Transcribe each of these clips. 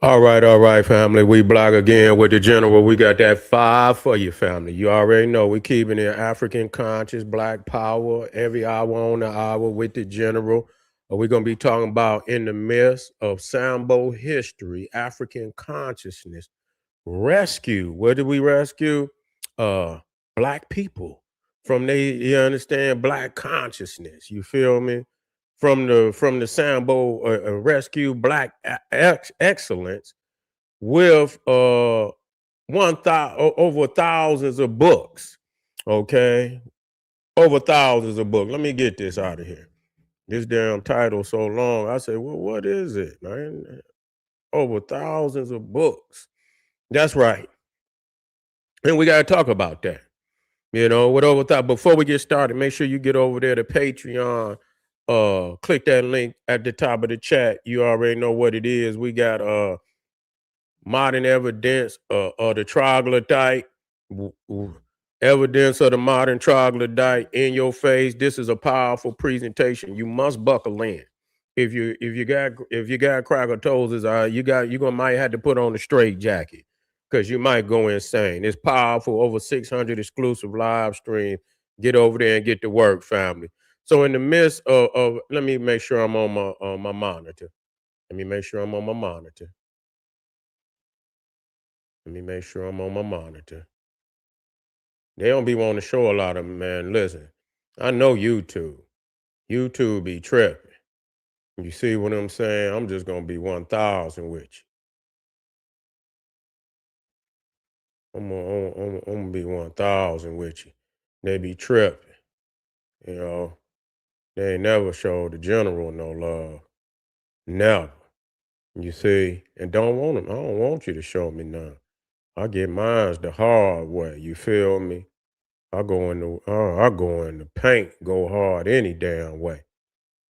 All right, family. We black again with the general. We got that five for you, family. You already know we keeping it African conscious, black power every hour on the hour with the general. We're gonna be talking about in the midst of Sambo history, African consciousness rescue. What did we rescue? Uh, Black people from you understand, black consciousness. You feel me? From the Sambo rescue black excellence with over thousands of books. Okay, over thousands of books. Let me get this out of here. This damn title so long. I say, well, what is it, man? Over thousands of books. That's right. And we got to talk about that. With over thought. Before we get started, make sure you get over there to Patreon. Click that link at the top of the chat. You already know what it is. We got modern evidence of the troglodyte, evidence of the modern troglodyte in your face. This is a powerful presentation. You must buckle in. If you got cracker toes, you're gonna might have to put on a straight jacket because you might go insane. It's powerful. Over 600 exclusive live streams. Get over there and get to work, family. So in the midst of let me make sure I'm on my monitor. Let me make sure I'm on my monitor. Let me make sure I'm on my monitor. They don't be wanting to show a lot of them, man. Listen, I know YouTube. YouTube be tripping. You see what I'm saying? I'm just gonna be 1,000 with you. I'm gonna be 1,000 with you. They be tripping. You know, they ain't never showed the general no love. Never. You see, and don't want them. I don't want you to show me none. I get mine's the hard way. You feel me? I go in the paint, go hard any damn way.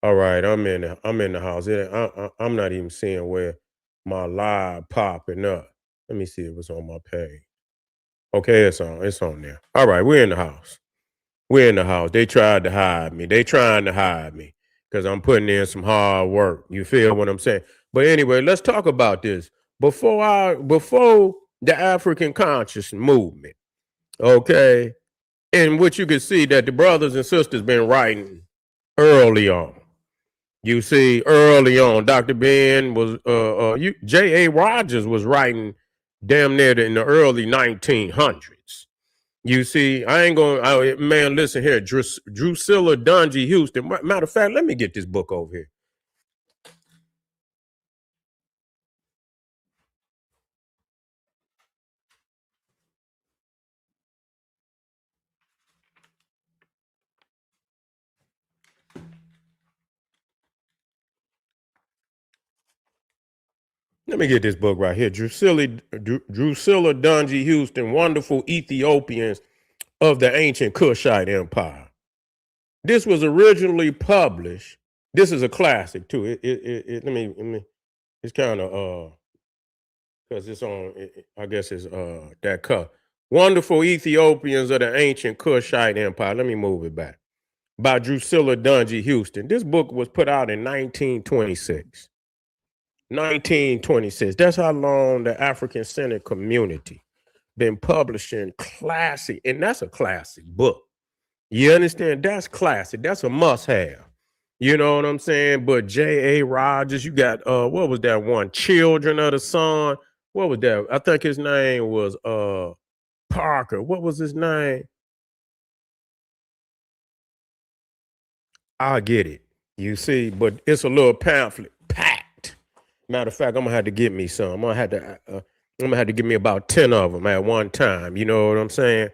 All right, I'm in the house. I'm not even seeing where my live popping up. Let me see if it's on my page. Okay, it's on there. All right, we're in the house. We're in the house. They tried to hide me. They trying to hide me because I'm putting in some hard work. You feel what I'm saying? But anyway, let's talk about this. Before the African conscious movement, okay, in which you can see that the brothers and sisters been writing early on. You see, early on, Dr. Ben was J.A. Rogers was writing damn near in the early 1900s. You see, I ain't going. Man, listen here, Drusilla Dungy Houston. Matter of fact, let me get this book over here. Let me get this book right here. Drusilla Dungy Houston, Wonderful Ethiopians of the Ancient Kushite Empire. This was originally published. This is a classic too. Let me. It's kind of because it's on. I guess it's that cut. Wonderful Ethiopians of the Ancient Kushite Empire. Let me move it back. By Drusilla Dungy Houston. This book was put out in 1926. 1926. That's how long the African Centered Community been publishing classic, and that's a classic book. You understand? That's classic. That's a must-have. You know what I'm saying? But J.A. Rogers, you got what was that one? Children of the Sun. What was that? I think his name was Parker. What was his name? I get it. You see, but it's a little pamphlet packed. Matter of fact, I'm gonna have to get me some. I'm gonna have to give me about 10 of them at one time. You know what I'm saying?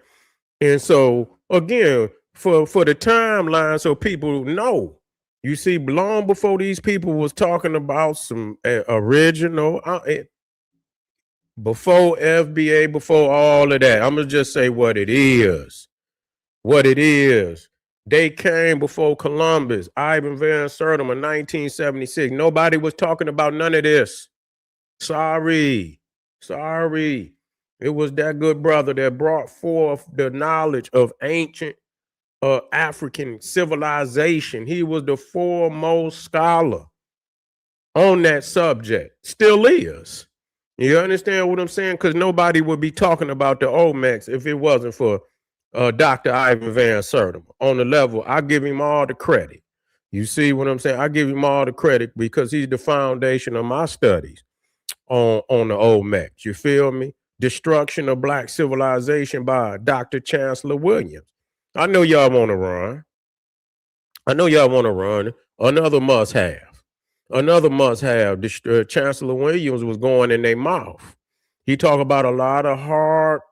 And so again, for the timeline, so people know. You see, long before these people was talking about some original, before FBA, before all of that, I'm gonna just say what it is. What it is. They came before Columbus, Ivan Van Sertima, 1976. Nobody was talking about none of this. Sorry. Sorry. It was that good brother that brought forth the knowledge of ancient African civilization. He was the foremost scholar. on that subject. Still is. You understand what I'm saying? Because nobody would be talking about the Olmecs if it wasn't for Dr. Ivan Van Sertima. On the level, I give him all the credit. You see what I'm saying? I give him all the credit because he's the foundation of my studies on the Olmecs. You feel me? Destruction of Black Civilization by Dr. Chancellor Williams. I know y'all want to run. I know y'all want to run. Another must have. Another must have. Chancellor Williams was going in their mouth. He talked about a lot of hard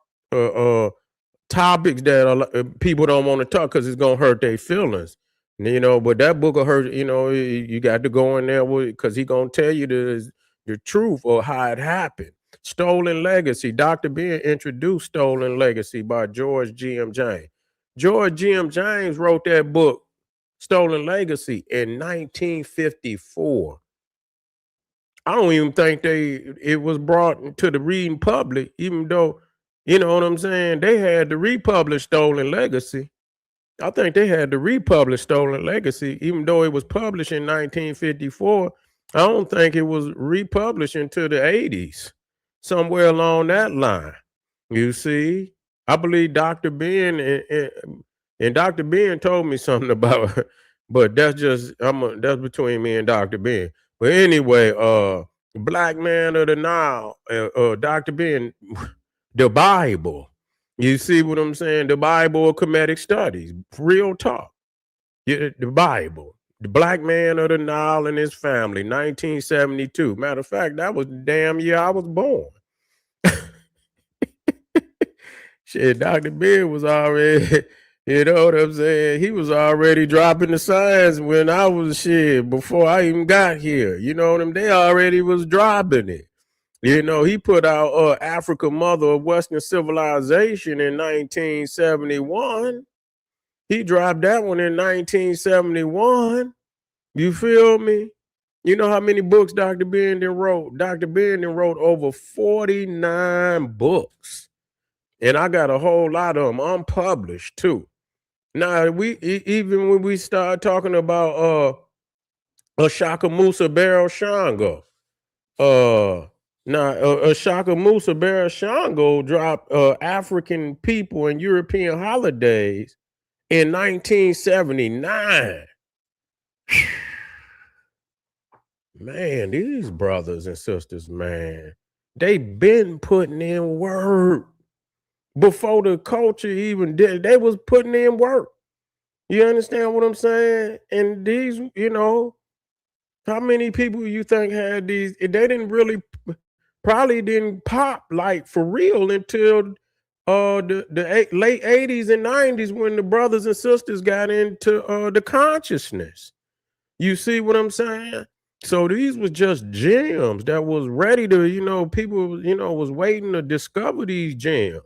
topics that people don't want to talk because it's gonna hurt their feelings. But that book will hurt. You got to go in there because he gonna tell you the truth or how it happened. Stolen Legacy. Dr. Ben introduced Stolen Legacy by George G.M. James. George G.M. James wrote that book, Stolen Legacy, in 1954. I don't even think it was brought to the reading public, even though, you know what I'm saying, they had to republish Stolen Legacy. I think they had to republish Stolen Legacy, even though it was published in 1954. I don't think it was republished until the 80s, somewhere along that line. You see, I believe Dr. Ben and Dr. Ben told me something about it, but that's between me and Dr. Ben. But anyway, Black Man of the Nile, Dr. Ben, the Bible. You see what I'm saying? The Bible of Comedic Studies, real talk. Yeah, the Bible, the Black Man of the Nile and his family, 1972. Matter of fact, that was the damn year I was born. Shit, Dr. Ben was already, you know what I'm saying? He was already dropping the signs when I was shit before I even got here. You know what I'm They already was dropping it. He put out Africa Mother of Western Civilization in 1971. He dropped that one in 1971. You feel me? You know how many books Dr. Ben wrote? Dr. Ben wrote over 49 books. And I got a whole lot of them unpublished too. Now even when we start talking about Ashaka Musa Barrel Shango, Ashaka Musa Barrel Shango dropped African People and European Holidays in 1979. Man, these brothers and sisters, man, they been putting in work. Before the culture even did, they was putting in work. You understand what I'm saying? And these, how many people you think had these? They didn't really, probably didn't pop like for real until the late 80s and 90s when the brothers and sisters got into the consciousness. You see what I'm saying? So these was just gems that was ready to, people, was waiting to discover these gems.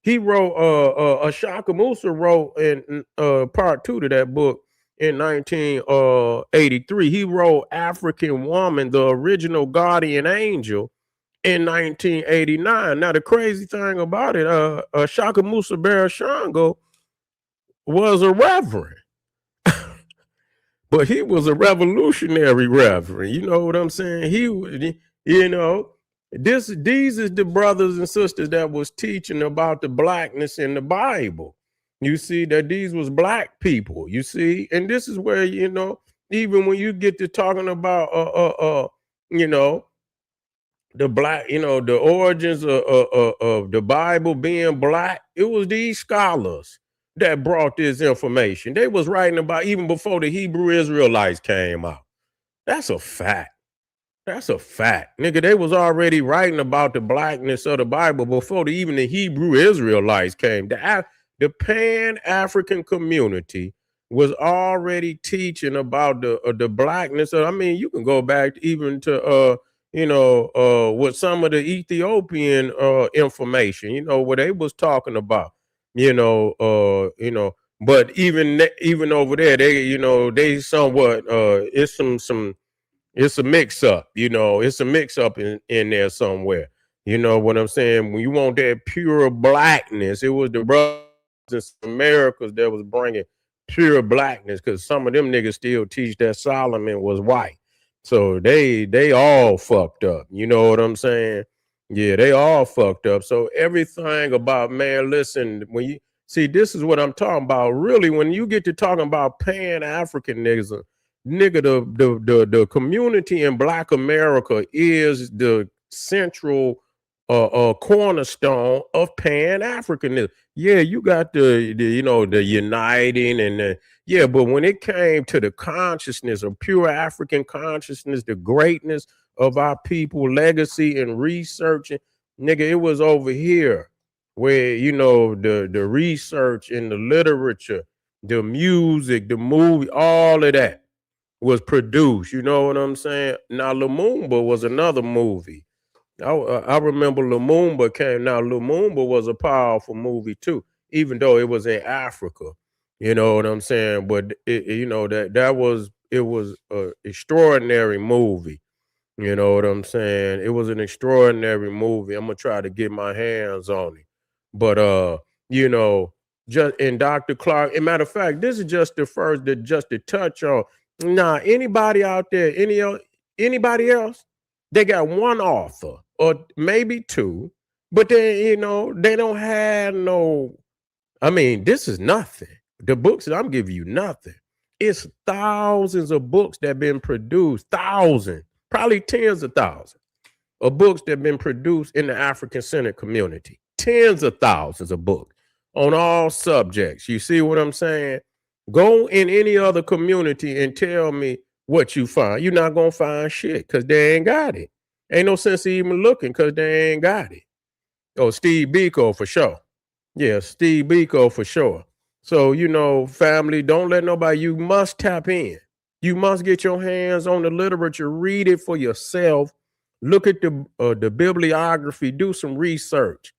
He wrote Ashaka Musa wrote in part 2 to that book in 1983. He wrote African Woman, the Original Guardian Angel, in 1989. Now the crazy thing about it, Ashaka Musa Barashango was a reverend. But he was a revolutionary reverend. You know what I'm saying? These is the brothers and sisters that was teaching about the blackness in the Bible. You see that these was black people, you see, and this is where, even when you get to talking about the black, the origins of the Bible being black, it was these scholars that brought this information. They was writing about even before the Hebrew Israelites came out. That's a fact. That's a fact. Nigga, they was already writing about the blackness of the Bible before even the Hebrew Israelites came. The Pan-African community was already teaching about the blackness of, you can go back even to with some of the Ethiopian information, what they was talking about, but even over there, they somewhat it's a mix up, it's a mix up in there somewhere. You know what I'm saying? When you want that pure blackness, it was the brothers in Americas that was bringing pure blackness, because some of them niggas still teach that Solomon was white. So they all fucked up. You know what I'm saying? Yeah, they all fucked up. So everything about, man, listen, when you see, this is what I'm talking about. Really, when you get to talking about Pan Africanism, nigga, the community in Black America is the central cornerstone of Pan Africanism. Yeah, you got the the uniting and the, yeah, but when it came to the consciousness of pure African consciousness, the greatness of our people, legacy and research, nigga, it was over here where the research and the literature, the music, the movie, all of that was produced. You know what I'm saying? Now Lumumba was another movie. I remember Lumumba came. Now Lumumba was a powerful movie too, even though it was in Africa. You know what I'm saying? But that was, it was a extraordinary movie. You know what I'm saying? It was an extraordinary movie. I'm gonna try to get my hands on it. But you know, just in Dr. Clark, as a matter of fact, this is just the first, just to touch on. Nah, anybody out there, anybody else, they got one author or maybe two, but they don't have no, I mean, this is nothing. The books that I'm giving you, nothing. It's thousands of books that have been produced, thousands, probably tens of thousands of books that have been produced in the African centered community. Tens of thousands of books on all subjects. You see what I'm saying? Go in any other community and tell me what you find. You're not gonna find shit because they ain't got it. Ain't no sense even looking because they ain't got it. Oh, Steve Biko for sure. Yeah, Steve Biko for sure. So, family, don't let nobody, you must tap in. You must get your hands on the literature, read it for yourself, look at the bibliography, do some research.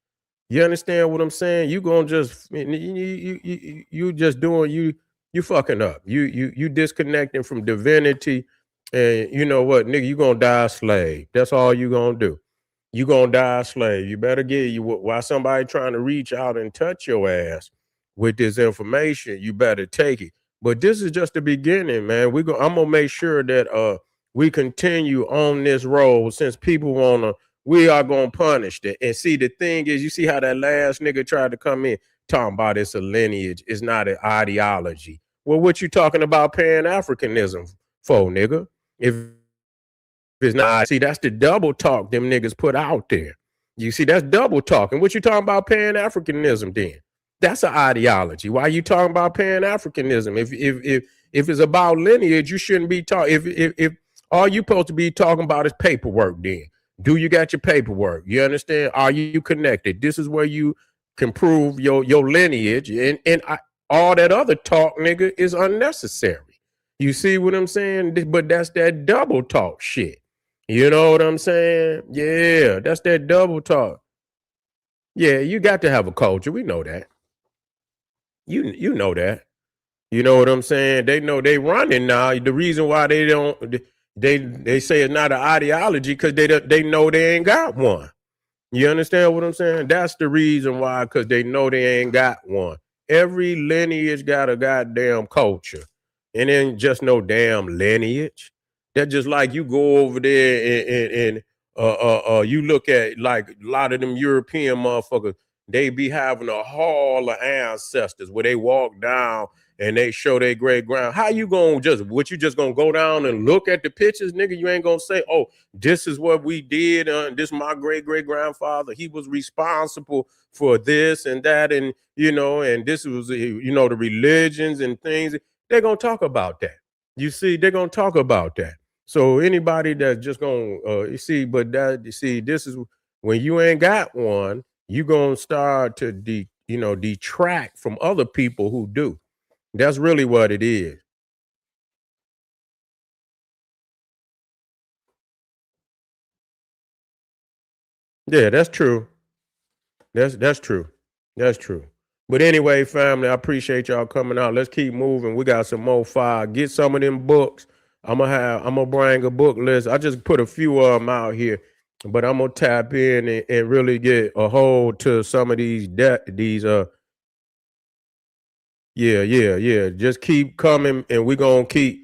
You understand what I'm saying? You gonna just you just doing, you fucking up. You disconnecting from divinity, and you know what, nigga, you gonna die a slave. That's all you gonna do. You gonna die a slave. You better get you while somebody trying to reach out and touch your ass with this information. You better take it. But this is just the beginning, man. I'm gonna make sure that we continue on this road since people wanna. We are gonna punish it. And see, the thing is, you see how that last nigga tried to come in talking about it's a lineage, it's not an ideology. Well, what you talking about Pan Africanism for, nigga? If it's not, see, that's the double talk them niggas put out there. You see, that's double talking. What you talking about Pan Africanism then? That's an ideology. Why you talking about Pan Africanism? If it's about lineage, you shouldn't be talking. If all you supposed to be talking about is paperwork, then do you got your paperwork? You understand? Are you connected? This is where you can prove your lineage, and all that other talk, nigga, is unnecessary. You see what I'm saying? But that's that double talk shit. You know what I'm saying? Yeah, that's that double talk. Yeah, you got to have a culture. We know that. You know that. You know what I'm saying? They know they running now. The reason why they don't, they say it's not an ideology because they know they ain't got one. You understand what I'm saying? That's the reason why, because they know they ain't got one. Every lineage got a goddamn culture. And then just no damn lineage. That's just like you go over there and you look at like a lot of them European motherfuckers, they be having a hall of ancestors where they walk down and they show their great grand. How you gonna you just gonna go down and look at the pictures, nigga? You ain't gonna say, oh, this is what we did. This is my great great grandfather. He was responsible for this and that, and and this was the religions and things. They're gonna talk about that. You see, they're gonna talk about that. So anybody that's just gonna you see, but that you see, this is when you ain't got one, you gonna start to detract from other people who do. That's really what it is. Yeah, that's true. That's true. That's true. But anyway, family, I appreciate y'all coming out. Let's keep moving. We got some more fire. Get some of them books. I'm gonna bring a book list. I just put a few of them out here, but I'm gonna tap in and really get a hold to some of these yeah, yeah, yeah. Just keep coming and we're gonna keep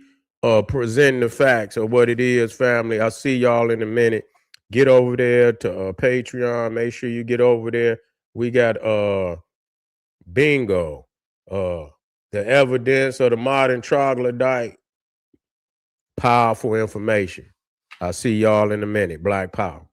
presenting the facts of what it is, family. I'll see y'all in a minute. Get over there to Patreon. Make sure you get over there. We got bingo. Uh the evidence of the modern troglodyte. Powerful information. I'll see y'all in a minute. Black Power.